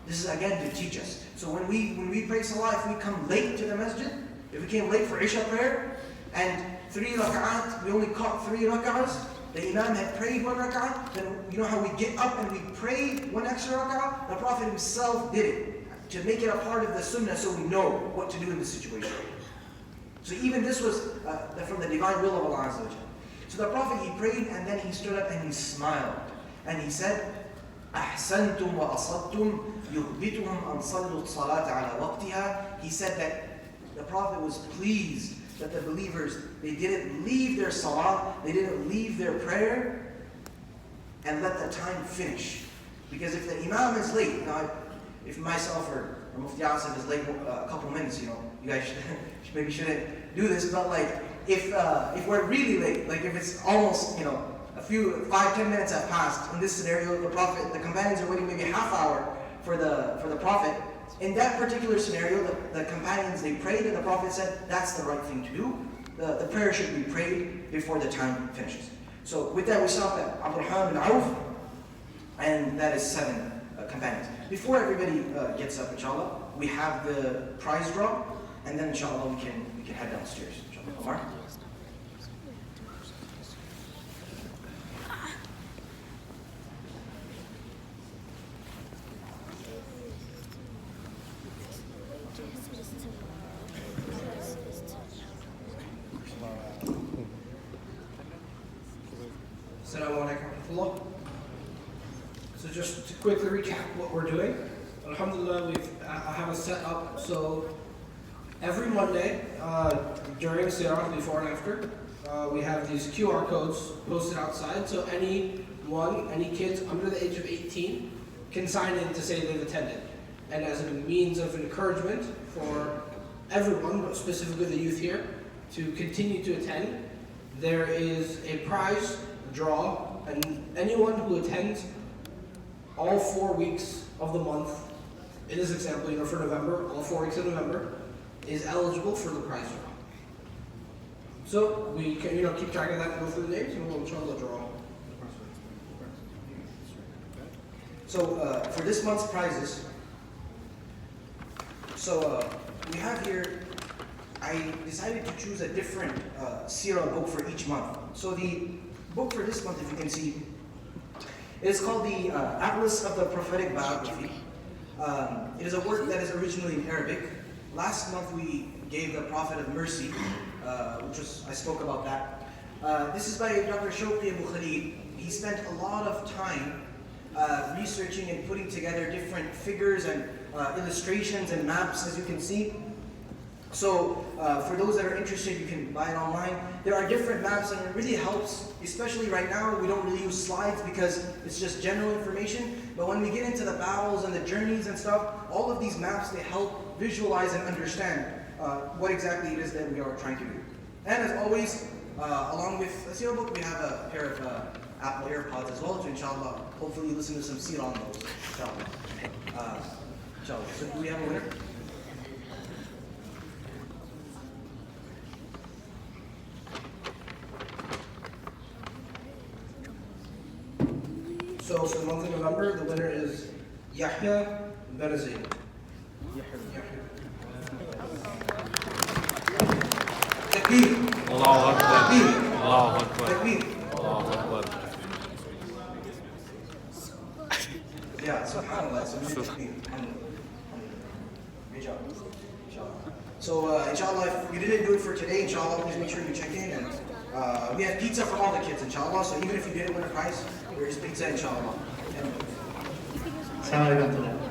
This is again to teach us. So when we pray salah, if we come late to the masjid, if we came late for Isha prayer, and 3 rak'at, we only caught 3 rak'ahs, the Imam had prayed 1 rak'ah, then you know how we get up and we pray 1 extra rak'ah? The Prophet himself did it, to make it a part of the sunnah so we know what to do in this situation. So even this was from the divine will of Allah Azza wa Jalla. So the Prophet, he prayed and then he stood up and he smiled. And he said, أحسنتم وأصبتم يغبتهم أن صلوا الصلاة على وقتها. He said that the Prophet was pleased that the believers, they didn't leave their salah, they didn't leave their prayer and let the time finish. Because if the Imam is late, now if myself or Mufti Asif is late a couple minutes, you guys maybe shouldn't do this, but like if we're really late, like if it's almost, a few 5-10 minutes have passed, in this scenario, the companions are waiting maybe a half hour for the Prophet. In that particular scenario, the companions, they prayed and the Prophet said, that's the right thing to do. The prayer should be prayed before the time finishes. So with that, we stop at Abdurrahman bin Auf, and that is 7 companions. Before everybody gets up, inshallah, we have the prize draw, and then inshallah we can head downstairs. Inshallah. Omar? Assalamu alaikum wa rahmatullah. So just to quickly recap what we're doing. Alhamdulillah, I have a set up. So every Monday during Seerah, before and after, we have these QR codes posted outside. So any kids under the age of 18 can sign in to say they've attended. And as a means of encouragement for everyone, but specifically the youth here, to continue to attend, there is a prize draw, and anyone who attends all 4 weeks of the month, in this example, for November, all 4 weeks of November, is eligible for the prize draw. So we can, keep track of that and go through the names, and we'll inshallah draw. So for this month's prizes, we have here, I decided to choose a different Seerah book for each month. So the book for this month, if you can see, it is called the Atlas of the Prophetic Biography. It is a work that is originally in Arabic. Last month we gave the Prophet of Mercy, I spoke about that. This is by Dr. Shawqi Abu Khalid. He spent a lot of time researching and putting together different figures and illustrations and maps, as you can see. So for those that are interested, you can buy it online. There are different maps, and it really helps, especially right now. We don't really use slides because it's just general information. But when we get into the battles and the journeys and stuff, all of these maps, they help visualize and understand what exactly it is that we are trying to do. And as always, along with the Seerah book, we have a pair of Apple AirPods as well, to inshallah, hopefully listen to some Seerah on those, inshallah. Inshallah. So do we have a winner? So for the month of November, the winner is Yahya Benazir. Takbir. Allahu Akbar. Takbir. Allahu Akbar. Takbir. Allahu Akbar. Yeah, subhanAllah. So takbir. Great job. Inshallah. So inshallah, if you didn't do it for today, inshallah, please make sure you check in. And we have pizza for all the kids, inshallah. So even if you didn't win a prize, there is pizza, inshallah. And Assalamualaikum warahmatullahi wabarakatuh.